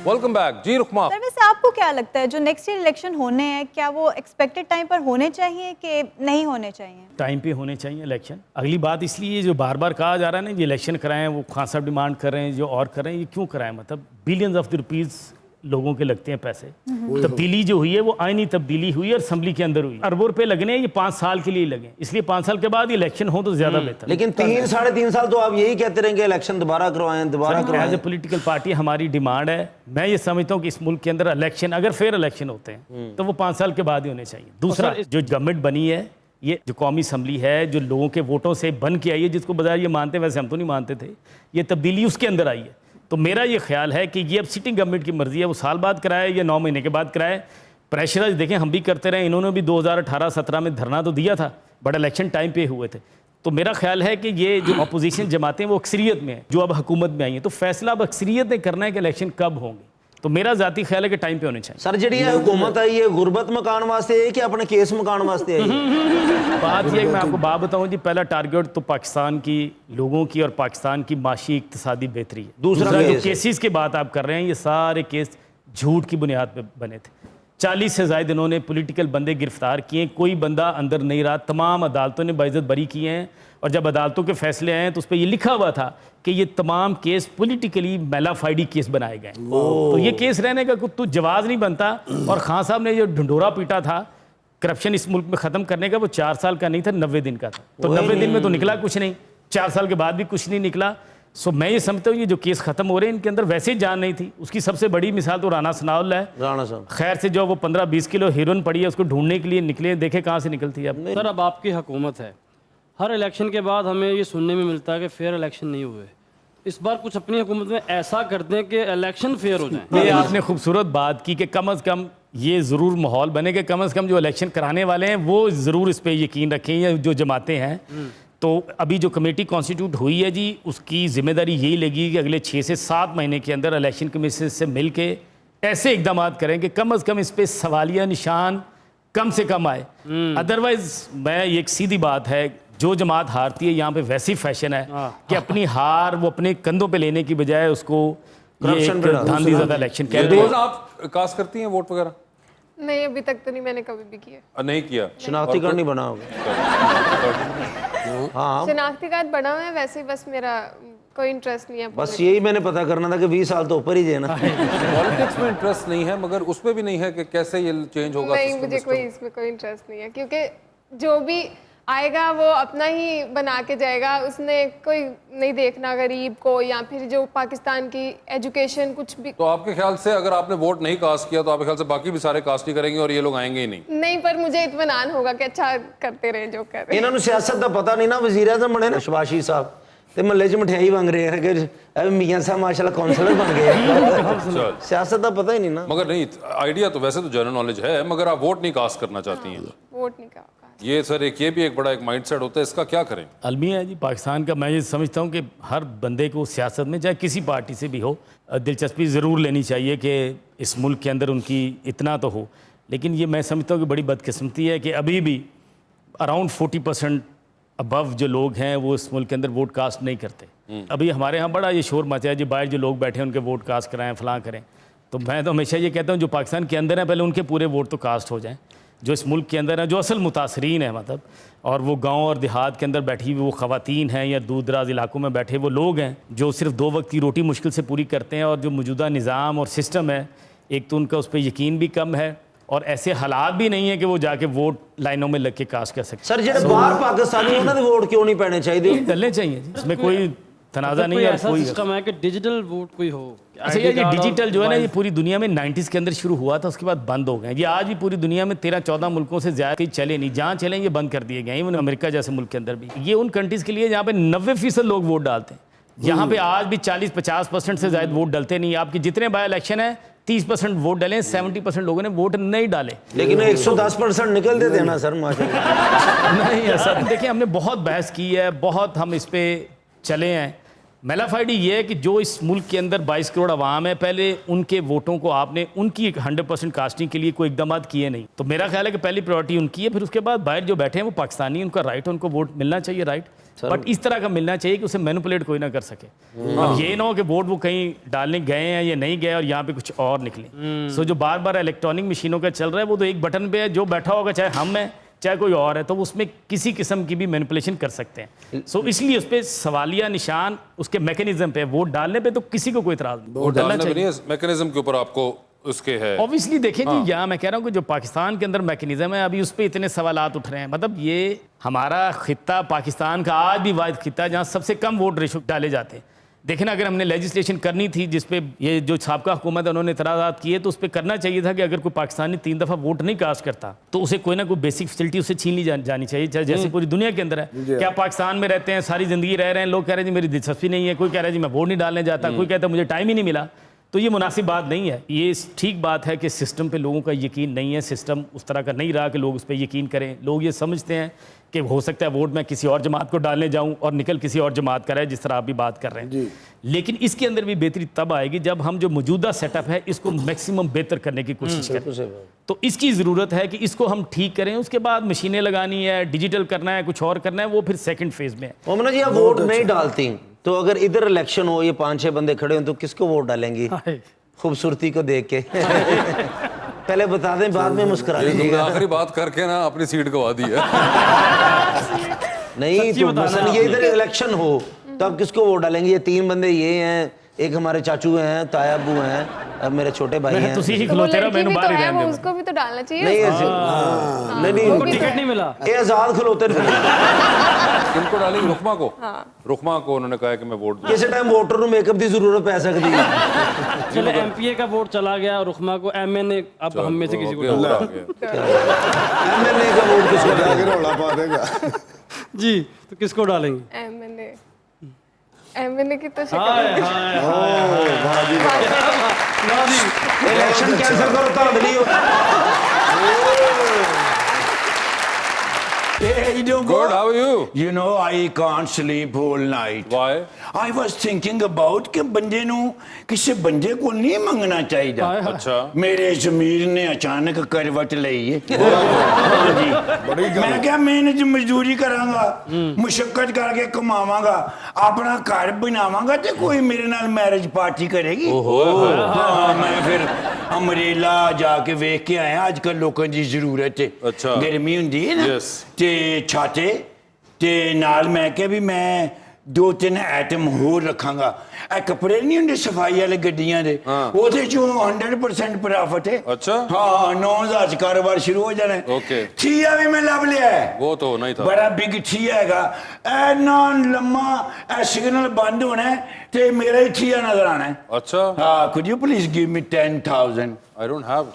Welcome back जी Rukma. Sir वैसे आपको क्या लगता है जो नेक्स्ट ईयर इलेक्शन होने हैं क्या वो एक्सपेक्टेड टाइम पर होने चाहिए कि नहीं होने चाहिए? टाइम पे होने चाहिए इलेक्शन। अगली बात इसलिए जो बार बार कहा जा रहा है ना, ये इलेक्शन कराएं, वो खान साहब डिमांड कर रहे हैं जो और कर रहे हैं, ये क्यों कराएं? मतलब बिलियंस ऑफ रुपीस लोगों के लगते हैं पैसे। तब्दीली जो हुई है वो आईनी तब्दीली हुई है और असम्बली के अंदर हुई। अरबों रुपए लगने हैं, ये 5 साल के लिए लगे, इसलिए 5 साल के बाद इलेक्शन हो तो ज्यादा बेहतर। लेकिन 3-3.5 साल तो आप यही कहते रहेंगे इलेक्शन दोबारा करवाएं दोबारा करवाएं। एज ए पॉलिटिकल पार्टी हमारी डिमांड है, मैं ये समझता हूँ कि इस मुल्क के अंदर इलेक्शन अगर फेयर इलेक्शन होते हैं तो वो 5 साल के बाद ही होने चाहिए। दूसरा, जो गवर्नमेंट बनी है, ये जो कौमी असम्बली है, जो लोगों के वोटों से बन के आई है, जिसको बाजार ये मानते हैं, वैसे हम तो नहीं मानते थे, ये तब्दीली उसके अंदर आई है। तो मेरा ये ख्याल है कि ये अब सिटिंग गवर्नमेंट की मर्जी है, वो साल बाद कराए या 9 महीने के बाद कराए। प्रेशराइज देखें, हम भी करते रहे, इन्होंने भी 2018-17 में धरना तो दिया था, बट इलेक्शन टाइम पे हुए थे। तो मेरा ख्याल है कि ये जो अपोजिशन जमातें वो अक्सरियत में है, जो अब हुकूमत में आई हैं, तो फैसला अब अक्सरियत ने करना है कि इलेक्शन कब होंगे। तो मेरा जाती ख्याल है कि टाइम पे होने चाहिए। सर जी हुकूमत आई है गुरबत मकान वास्ते है कि अपने केस मकान वास्ते आई है? बात यह है कि मैं आपको बात बताऊं जी, पहला टारगेट तो पाकिस्तान की लोगों की और पाकिस्तान की माशी इक्तिसादी बेहतरी है। दूसरा जो केसेस की बात आप कर रहे हैं, ये सारे केस झूठ की बुनियाद पे बने थे। 40 से ज़ायद इन्होंने पॉलिटिकल बंदे गिरफ्तार किए, कोई बंदा अंदर नहीं रहा, तमाम अदालतों ने बाइज्जत बरी किए हैं। और जब अदालतों के फैसले आए तो उस पर यह लिखा हुआ था कि ये तमाम केस पॉलिटिकली मेलाफाइडी केस बनाए गए। तो ये केस रहने का कुछ जवाब नहीं बनता। और खान साहब ने जो ढंढोरा पीटा था करप्शन इस मुल्क में ख़त्म करने का, वो 4 साल का नहीं था, 90 दिन का था। तो 90 दिन में तो निकला कुछ नहीं, 4 साल के बाद भी कुछ नहीं निकला। सो मैं ये समझता हूँ ये जो केस खत्म हो रहे हैं, इनके अंदर वैसे ही जान नहीं थी। उसकी सबसे बड़ी मिसाल तो राना सनाउल्लाह है। राणा साहब खैर से जो वो 15-20 किलो हेरोइन पड़ी है, उसको ढूंढने के लिए निकले, देखे कहाँ से निकलती है। अब सर अब आपकी हुकूमत है, हर इलेक्शन के बाद हमें ये सुनने में मिलता है कि फेयर इलेक्शन नहीं हुए। इस बार कुछ अपनी हुकूमत में ऐसा कर दें कि इलेक्शन फेयर हो जाए। ये आपने खूबसूरत बात की कि कम अज़ कम ये ज़रूर माहौल बने कि कम अज़ कम जो इलेक्शन कराने वाले हैं वो ज़रूर इस पर यकीन रखें, या जो जमाते हैं। तो अभी जो कमेटी कॉन्स्टिट्यूट हुई है जी, उसकी जिम्मेदारी यही लगी कि अगले 6 से 7 महीने के अंदर इलेक्शन कमीशन से मिल के ऐसे इकदाम करें कि कम अज़ कम इस पर सवालिया निशान कम से कम आए। अदरवाइज़ मैं एक सीधी बात है, जो जमात हारती है यहाँ पे वैसे ही फैशन है कि अपनी हार वो अपने कंधों पे लेने की बजाय उसको धांधली ज़्यादा इलेक्शन कह रहे हैं। आप कास्ट करती हैं वोट वगैरह? नहीं, अभी तक तो नहीं, मैंने कभी भी किया नहीं किया। शनाख्ती कार्ड नहीं बना होगा? हाँ, शनाख्ती कार्ड बना हुआ है, वैसे ही बस मेरा कोई इंटरेस्ट नहीं है। बस यही मैंने पता करना था कि 20 साल तो ऊपर ही देना। पॉलिटिक्स में इंटरेस्ट नहीं है, मगर उसमें भी नहीं है कि कैसे ये चेंज होगा। नहीं, मुझे कोई इसमें कोई इंटरेस्ट नहीं है, क्योंकि जो भी आएगा वो अपना ही बना के जाएगा। उसने कोई नहीं देखना गरीब को या फिर जो पाकिस्तान की एजुकेशन कुछ भी। तो आपके ख्याल से अगर आपने वोट नहीं कास्ट किया तो आपके ख्याल से बाकी भी सारे कास्ट ही करेंगे और ये लोग आएंगे ही नहीं? नहीं, पर मुझे इत्मीनान होगा कि अच्छा करते रहे जो कर रहे हैं। इन्होंने सियासत का पता नहीं ना, वज़ीर आज़म बने ना शबाशी साहब, ते महल्ले च मठियाई बन रहे हैं कि मियां साहब माशाल्लाह काउंसलर बन गए। सियासत का पता ही नहीं ना। मगर नहीं, आइडिया तो वैसे तो जनरल नॉलेज है, मगर आप वोट नहीं कास्ट करना चाहती हैं। वोट नहीं का ये सर ये भी एक बड़ा एक माइंडसेट होता है, इसका क्या करें? अलमिया है जी पाकिस्तान का। मैं ये समझता हूँ कि हर बंदे को सियासत में, चाहे किसी पार्टी से भी हो, दिलचस्पी ज़रूर लेनी चाहिए कि इस मुल्क के अंदर उनकी इतना तो हो। लेकिन ये मैं समझता हूँ कि बड़ी बदकिस्मती है कि अभी भी अराउंड 40% अबव जो लोग हैं वो इस मुल्क के अंदर वोट कास्ट नहीं करते। अभी हमारे यहाँ बड़ा ये शोर मचा है जी, बाहर जो लोग बैठे हैं उनके वोट कास्ट कराएं, फलां करें। तो मैं तो हमेशा ये कहता हूँ जो पाकिस्तान के अंदर है पहले उनके पूरे वोट तो कास्ट हो जाएं, जो इस मुल्क के अंदर है, जो असल मुतासरीन है मतलब, और वो गांव और देहात के अंदर बैठी हुई वो ख़वातीन हैं या दूर दराज इलाकों में बैठे वो लोग हैं जो सिर्फ 2 वक्त की रोटी मुश्किल से पूरी करते हैं। और जो मौजूदा निज़ाम और सिस्टम है, एक तो उनका उस पर यकीन भी कम है और ऐसे हालात भी नहीं है कि वो जाके वोट लाइनों में लग के कास्ट कर सकते। सर जो बाहर पाकिस्तानी उन्होंने वोट क्यों नहीं पैने चाहिए? डलने चाहिए जी, इसमें कोई तनाज़ा नहीं है। ऐसा सिस्टम है कि डिजिटल वोट कोई हो। अच्छा, ये डिजिटल जो है ना, ये पूरी दुनिया में 90s के अंदर शुरू हुआ था, उसके बाद बंद हो गए। ये आज भी पूरी दुनिया में 13-14 मुल्कों से ज़्यादा कहीं चले नहीं, जहाँ चले ये बंद कर दिए गए। इवन अमेरिका जैसे मुल्क के अंदर भी ये उन कंट्रीज़ के लिए जहाँ पे 90% लोग वोट डालते हैं, यहाँ पे आज भी 40-50% से ज़्यादा वोट डलते नहीं। आपके जितने बाय इलेक्शन है 30% वोट डले, 70% लोगों ने वोट नहीं डाले। लेकिन 110% निकल देते हैं ना सर माशाल्लाह। नहीं ऐसा देखिए, हमने बहुत बहस की है, बहुत हम इस पर चले हैं। मेलाफाइडी ये है कि जो इस मुल्क के अंदर 22 करोड़ आवाम है, पहले उनके वोटों को आपने उनकी 100% कास्टिंग के लिए कोई इकदाम किए नहीं। तो मेरा ख्याल है कि पहली प्रायोरिटी उनकी है, फिर उसके बाद बाहर जो बैठे हैं वो पाकिस्तानी, उनका राइट है, उनको वोट मिलना चाहिए, राइट। बट इस तरह का मिलना चाहिए कि उसे मैनिपुलेट कोई ना कर सके। अब ये ना हो कि वोट वो कहीं डालने गए हैं या नहीं गए और यहाँ पे कुछ और निकले। सो जो बार बार इलेक्ट्रॉनिक मशीनों का चल रहा है वो तो एक बटन पे है, जो बैठा होगा चाहे हम हैं चाहे कोई और है, तो उसमें किसी किस्म की भी मैनिपुलेशन कर सकते हैं। सो इसलिए उस पर सवालिया निशान उसके मैकेनिज्म पे, वोट डालने पे तो किसी को कोई इतराज नहीं, वोट डालने में नहीं है, मैकेनिज्म के ऊपर आपको उसके है। ऑब्वियसली देखें जी, यहाँ मैं कह रहा हूँ कि जो पाकिस्तान के अंदर मैकेनिज्म है अभी उस पर इतने सवालात उठ रहे हैं। मतलब ये हमारा खित्ता पाकिस्तान का आज भी वाहिद खित्ता है जहाँ सबसे कम वोट रेशो डाले जाते हैं। देखिए ना, अगर हमने लेजिस्लेशन करनी थी जिसपे ये जो साबका हुकूमत है उन्होंने इतराज़ात किए, तो उस पर करना चाहिए था कि अगर कोई पाकिस्तानी 3 दफ़ा वोट नहीं कास्ट करता तो उसे कोई ना कोई बेसिक फैसिलिटी उसे छीन ली जानी चाहिए, जैसे पूरी दुनिया के अंदर है। क्या पाकिस्तान में रहते हैं, सारी ज़िंदगी रह रहे हैं, लोग कह रहे हैं जी मेरी दिलचस्पी नहीं है, कोई कह रहा है जी मैं वोट नहीं डालने जाता, कोई कहता है मुझे टाइम ही नहीं मिला। तो ये मुनासिब बात नहीं है। ये ठीक बात है कि सिस्टम पे लोगों का यकीन नहीं है, सिस्टम उस तरह का नहीं रहा कि लोग उस पर यकीन करें। लोग ये समझते हैं कि हो सकता है वोट मैं किसी और जमात को डालने जाऊं और निकल किसी और जमात का रहे, जिस तरह आप भी बात कर रहे हैं। लेकिन इसके अंदर भी बेहतरी तब आएगी जब हम जो मौजूदा सेटअप है इसको मैक्सिमम बेहतर करने की कोशिश करें। तो इसकी ज़रूरत है कि इसको हम ठीक करें। उसके बाद मशीनें लगानी है, डिजिटल करना है, कुछ और करना है, वो फिर सेकंड फेज में है। मोमना जी, आप वोट नहीं डालती तो अगर इधर इलेक्शन हो, ये 5-6 बंदे खड़े हो तो किसको वोट डालेंगी खूबसूरती को देख के? पहले बता दें, बाद में मुस्कुरा लीजिएगा। आखिरी बात करके ना अपनी सीट गवा दी है। नहीं तो मसलन ये इधर इलेक्शन हो तो आप किसको वोट डालेंगे? ये 3 बंदे ये हैं, एक हमारे चाचू हैं, ताया अब्बू हैं, अब मेरे छोटे भाई हैं। तुसी ही तो वो खलोते रहो, लड़की मैंने भी तो बाहर ही है, रहने वो दो। उसको भी तो डालना चाहिए। नहीं ऐसे नहीं उनको टिकट नहीं मिला। ये आजाद खलोते नहीं। किनको डालेंगे? रुकमा को। रुकमा को उन्होंने कहा कि मैं वोट दूं। किसी टाइम वोटर ਨੂੰ मेकअप ਦੀ ਜ਼ਰੂਰਤ ਪੈ ਸਕਦੀ ਹੈ। चलो एमपीए का वोट चला गया, रुखमा को एमएनए, अब हम में से किसी को और डालना। आ गया। एमएनए का वोट किसको जाके रौला पा देगा। जी, तो किसको डालेंगे? एमएनए की तो हाय शक्ल हाय इलेक्शन कैंसिल करो धांधली Hey, you don't Good, how are you? You know, I can't sleep whole night. Why? I was thinking about कि बंदे ਨੂੰ ਕਿਸੇ ਬੰਦੇ ਕੋਲ ਨਹੀਂ ਮੰਗਣਾ ਚਾਹੀਦਾ। अच्छा। ਮੇਰੇ ਜ਼ਮੀਰ ਨੇ ਅਚਾਨਕ ਕਰਵਟ ਲਈ ਹੈ। ਹਾਂਜੀ। ਮੈਂ ਕਿਹਾ ਮਿਹਨਤ ਮਜ਼ਦੂਰੀ ਕਰਾਂਗਾ, ਮੁਸ਼ੱਕਤ ਕਰਕੇ ਕਮਾਵਾਂਗਾ, ਆਪਣਾ ਘਰ ਬਣਾਵਾਂਗਾ ਤੇ ਕੋਈ ਮੇਰੇ ਨਾਲ ਮੈਰਿਜ ਪਾਰਟੀ ਕਰੇਗੀ। ਹਾਂ, ਮੈਂ ਫਿਰ ਅਮਰੇਲਾ ਜਾ ਕੇ ਵੇਖ ਕੇ ਆਇਆ। ਅੱਜ ਕੱਲ ਲੋਕਾਂ ਦੀ ਜ਼ਰੂਰਤ ਹੈ। ਅੱਛਾ। ਗਰਮੀ ਹੁੰਦੀ ਹੈ ਨਾ, Yes। ਤੇ ਛਾਤੇ ਤੇ ਨਾਲ ਮੈਂ ਕਿਹਾ ਵੀ ਮੈਂ 2-3 ਆਈਟਮ ਹੋਰ ਰੱਖਾਂਗਾ। ਇਹ ਕੱਪੜੇ ਨਹੀਂ ਹੁੰਦੇ ਸਫਾਈ ਵਾਲੇ ਗੱਡੀਆਂ ਦੇ, ਉਹਦੇ ਚੋਂ 100% ਪ੍ਰੋਫਿਟ ਹੈ। अच्छा। ਹਾਂ, 9,000 ਚ ਕਾਰੋਬਾਰ ਸ਼ੁਰੂ ਹੋ ਜਾਣਾ। Okay। ਥੀਆ ਵੀ ਮੈਂ ਲੱਭ ਲਿਆ ਹੈ। वो तो नहीं था। ਬੜਾ ਬਿਗ ਥੀਆ ਹੈਗਾ, ਐਨਾ ਲੰਮਾ, ਇਹ ਸਿਗਨਲ ਬੰਦ ਹੋਣਾ ਹੈ ਤੇ ਮੇਰਾ ਹੀ ਥੀਆ ਨਜ਼ਰ ਆਣਾ ਹੈ। अच्छा। ਹਾਂ, could you please give me 10,000? I don't have।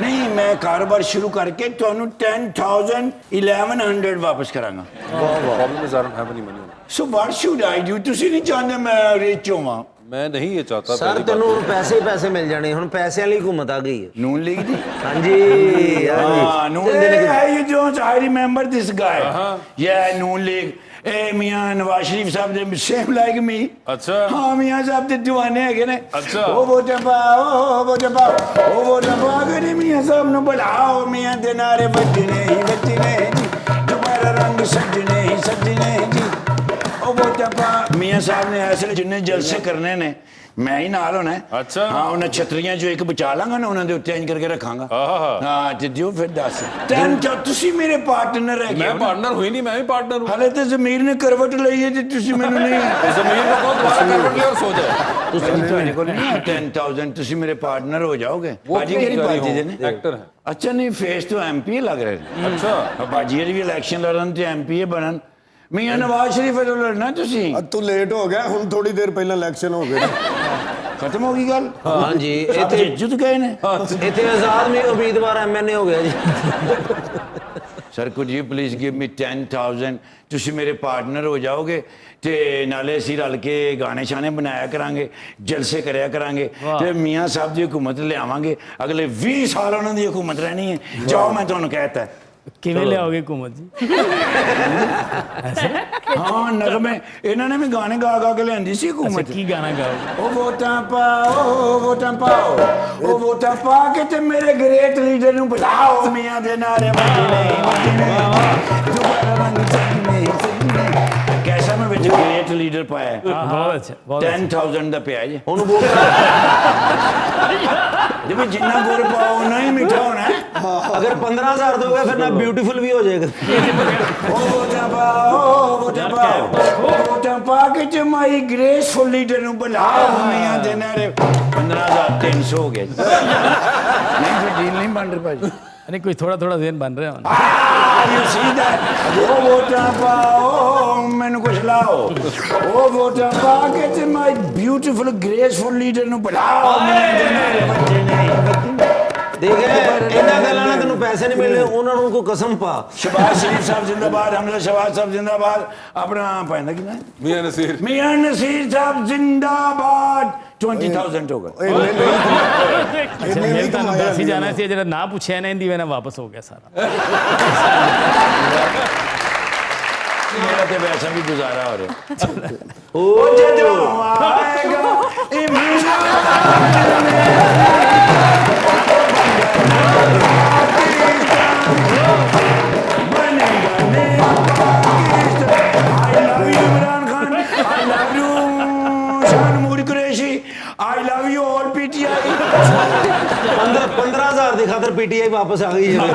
ਨਹੀਂ, ਮੈਂ ਕਾਰੋਬਾਰ ਸ਼ੁਰੂ ਕਰਕੇ ਤੁਹਾਨੂੰ 10,000 1100 ਵਾਪਸ ਕਰਾਂਗਾ। Problem is I don't have any money। So what should I do? ਤੁਸੀਂ ਨਹੀਂ ਚਾਹੁੰਦੇ ਮੈਂ ਰਿਚ ਹੋਵਾਂ? मैं नहीं ये चाहता। ਸਰ पहली ਤੈਨੂੰ बात ਹੁਣ ਪੈਸੇ ਹੀ ਪੈਸੇ ਮਿਲ ਜਾਣੇ। ਹੁਣ ਪੈਸਿਆਂ ਲਈ ਹਕੂਮਤ ਆ ਗਈ ਹੈ। ਨੂਨ ਲੀਗ ਦੀ? ਹਾਂਜੀ ਹਾਂ, Noon League. You don't, I remember this guy. Yeah, Noon League. ਇਹ ਮੀਆਂ ਨਵਾਜ਼ ਸ਼ਰੀਫ ਸਾਹਿਬ ਦੇ ਸੇਮ ਲਾਈਕ ਮੀ। अच्छा। ਹਾਂ, ਮੀਆਂ ਸਾਹਿਬ ਦੇ ਦੀਵਾਨੇ ਹੈਗੇ ਨੇ। ਅੱਛਾ। ਉਹ ਵੋਟਾਂ ਪਾਓ, ਉਹ ਵੋਟਾਂ ਪਾਓ, ਉਹ ਵੋਟਾਂ ਪਾ ਕੇ ਮੀਆਂ ਸਾਹਿਬ ਨੂੰ ਬੁਲਾਓ। ਮੀਆਂ ਦੇ ਨਾਰੇ ਵੱਜਣੇ ਹੀ ਵੱਜਣੇ ਜੀ, ਦੁਬਾਰਾ ਰੰਗ ਸੱਜਣੇ ਹੀ ਸੱਜਣੇ ਜੀ। ਉਹ ਵੋਟਾਂ ਪਾ। ਮੀਆਂ ਸਾਹਿਬ ਨੇ ਐਸੇ ਜਿੰਨੇ ਜਲਸੇ ਕਰਨੇ ਨੇ ਮੈਂ ਹੀ ਨਾਲ ਹੋਣਾ ਹੈ। ਅੱਛਾ। ਹਾਂ, ਉਹਨਾਂ ਛਤਰੀਆਂ ਚੋਂ ਇੱਕ ਬਚਾ ਲਾਂਗਾ ਨਾ, ਉਹਨਾਂ ਦੇ ਉੱਤੇ ਇੰਜ ਕਰਕੇ ਰੱਖਾਂਗਾ। ਆਹਾ। ਹਾਂ, ਤੇ ਦਿਓ ਫਿਰ ਦੱਸ। ਤੁਸੀਂ ਮੇਰੇ ਪਾਰਟਨਰ ਹੈਗੇ मैं ਹੋ ਨਾ। पार्टनर हुई नहीं, मैं ही पार्टनर हूँ। ਹਾਲੇ ਤੇ ਜ਼ਮੀਰ ਨੇ ਕਰਵਟ ਲਈ ਹੈ ਤੇ ਤੁਸੀਂ ਮੈਨੂੰ ਨਹੀਂ। जमीन को कहो दोबारा करवट ले और सो जाए। ਤੁਹਾਡੇ ਕੋਲ ਨਹੀਂ 10,000, ਤੁਸੀਂ ਮੇਰੇ ਪਾਰਟਨਰ ਹੋ ਜਾਓਗੇ। ਬਾਜੀ ਕਿਹੜੀ ਪਾਰਟੀ ਦੇ ਨੇ? एक्टर है। ਅੱਛਾ, ਨਹੀਂ ਫੇਸ ਤੋਂ ਐਮਪੀ ਲੱਗ ਰਹੇ ਨੇ। अच्छा। ਬਾਜੀ ਵੀ ਇਲੈਕਸ਼ਨ ਲੜਨ ਤੇ ਐਮਪੀ ਬਣਨ। ਮੀਆਂ ਨਵਾਜ਼ ਸ਼ਰੀਫ ਵੱਲੋਂ ਲੜਨਾ ਤੁਸੀਂ। ਤੂੰ ਲੇਟ ਹੋ ਗਿਆ, ਹੁਣ ਥੋੜੀ ਦੇਰ ਪਹਿਲਾਂ ਇਲੈਕਸ਼ਨ ਹੋ ਗਏ। ਖਤਮ ਹੋ ਗਈ ਗੱਲ। ਹਾਂਜੀ, ਇੱਥੇ ਇੱਥੇ ਜਿੱਤ ਗਏ ਨੇ। ਇੱਥੇ ਆਜ਼ਾਦ ਮੇ ਉਮੀਦਵਾਰ ਐਮਐਨਏ ਹੋ ਗਿਆ ਜੀ। Sir, could you please give me 10,000? ਤੁਸੀਂ ਮੇਰੇ ਪਾਰਟਨਰ ਹੋ ਜਾਓਗੇ ਤੇ ਨਾਲੇ ਅਸੀਂ ਰਲ ਕੇ ਗਾਣੇ ਸ਼ਾਨੇ ਬਣਾਇਆ ਕਰਾਂਗੇ, ਜਲਸੇ ਕਰਿਆ ਕਰਾਂਗੇ ਤੇ ਮੀਆਂ ਸਾਹਿਬ ਦੀ ਹਕੂਮਤ ਲਿਆਵਾਂਗੇ। ਅਗਲੇ 20 ਸਾਲ ਉਹਨਾਂ ਦੀ ਹਕੂਮਤ ਰਹਿਣੀ ਹੈ। ਜਾਓ, ਮੈਂ ਤੁਹਾਨੂੰ ਕਹਿਤਾ। ਕਿਵੇਂ ਲਿਆਓਗੇ ਹੁਕੂਮਤ ਜੀ? ਹਾਂ, ਨਗਮੇ ਇਹਨਾਂ ਨੇ ਵੀ ਗਾਣੇ ਗਾ ਗਾ ਕੇ ਲਿਆਂਦੀ ਸੀ ਅੱਛਾ, ਹਕੂਮਤ। ਕੀ ਗਾਣਾ ਗਾਓਗੇ? ਉਹ ਵੋਟਾਂ ਪਾਓ, ਵੋਟਾਂ ਪਾਓ, ਉਹ ਵੋਟਾਂ ਪਾ ਕੇ ਤੇ ਮੇਰੇ ਗ੍ਰੇਟ ਲੀਡਰ ਨੂੰ ਬੁਲਾਓ। ਮੀਆਂ ਦੇ ਨਾਰੇ ਵੱਜਣੇ ਵੱਜਣੇ, ਦੁਬਾਰਾ ਰੰਗ ਸੱਜਣੇ ਸੱਜਣੇ। ਕੈਸਾ ਵਿੱਚ ਗ੍ਰੇਟ ਲੀਡਰ ਪਾਇਆ ਹੈ। बहुत अच्छा बहुत अच्छा। 10,000 ਦਾ ਪਿਆ ਜੀ ਉਹਨੂੰ ਵੋਟ ਜਿਵੇਂ ਜਿੰਨਾ ਗੁੜ ਪਾਓ ਉਨਾ ਹੀ ਮਿੱਠਾ ਹੋਣਾ ਹੈ। ਅਗਰ 15,000 ਦੋਗੇ ਫਿਰ ਨਾ ਬਿਊਟੀਫੁਲ ਵੀ ਹੋ ਜਾਏਗਾ ਵੋਟਾਂ ਪਾਓ ਵੋਟਾਂ ਪਾ ਕੇ ਜਮਾਈ ਗ੍ਰੇਸਫੁਲ ਲੀਡਰ ਨੂੰ ਬੁਲਾਓ ਮੀਆਂ ਦੇ ਨਾਰੇ 15,300 ਹੋ ਗਿਆ ਜੀ। ਨਹੀਂ ਫਿਰ ਡੀਲ ਨਹੀਂ ਬਣ ਰਹੀ ਭਾਜੀ नहीं कोई थोड़ा थोड़ा जहन बन रहे हैं you see that ਉਹ ਵੋਟਾਂ ਪਾਓ ਮੈਨੂੰ ਕੁਛ ਲਾਓ ਉਹ ਵੋਟਾਂ ਪਾ ਕੇ ਤੇ ਮਾਈ ਬਿਊਟੀਫੁਲ ਗ੍ਰੇਸਫੁਲ ਲੀਡਰ ਨੂੰ ਬੁਲਾਓ ਮੀਆਂ ਦੇ ਨਾਰੇ ਬੱਚੇ ਨਹੀਂ ਦੇਖ ਇਹਨਾਂ ਗੱਲਾਂ ਨਾਲ ਤੈਨੂੰ ਪੈਸੇ ਨਹੀਂ ਮਿਲਣੇ ਉਹਨਾਂ ਨੂੰ ਕੋਈ ਕਸਮ ਪਾ ਸ਼ਬਾਜ਼ ਸ਼ਰੀਫ ਸਾਹਿਬ ਜ਼ਿੰਦਾਬਾਦ ਹਮਜ਼ਾ ਸ਼ਬਾਜ਼ ਸਾਹਿਬ ਜ਼ਿੰਦਾਬਾਦ ਆਪਣਾ ਪੈਂਦਾ ਕਿੰਨਾ मियां नसीर ਮੀਆਂ ਨਸੀਰ ਸਾਹਿਬ ਜ਼ਿੰਦਾਬਾਦ 20,000 ਹੋ ਗਏ अच्छा मेरे तो दस ही जाना चाहिए जरा ना पूछे ना हिंदी में ना वापस हो गया सारा ਮੇਰਾ ਤੇ ਵੈਸਾ ਵੀ ਗੁਜ਼ਾਰਾ ਹੋ ਰਿਹਾ ਉਹ ਜਦੋਂ ਆਏਗਾ Imran Khan I love you शान मूरी Qureshi I love you all PTI 15,000 ਦੀ ਖਾਤਰ ਪੀਟੀਆਈ ਵਾਪਸ ਆ ਗਈ ਹੈ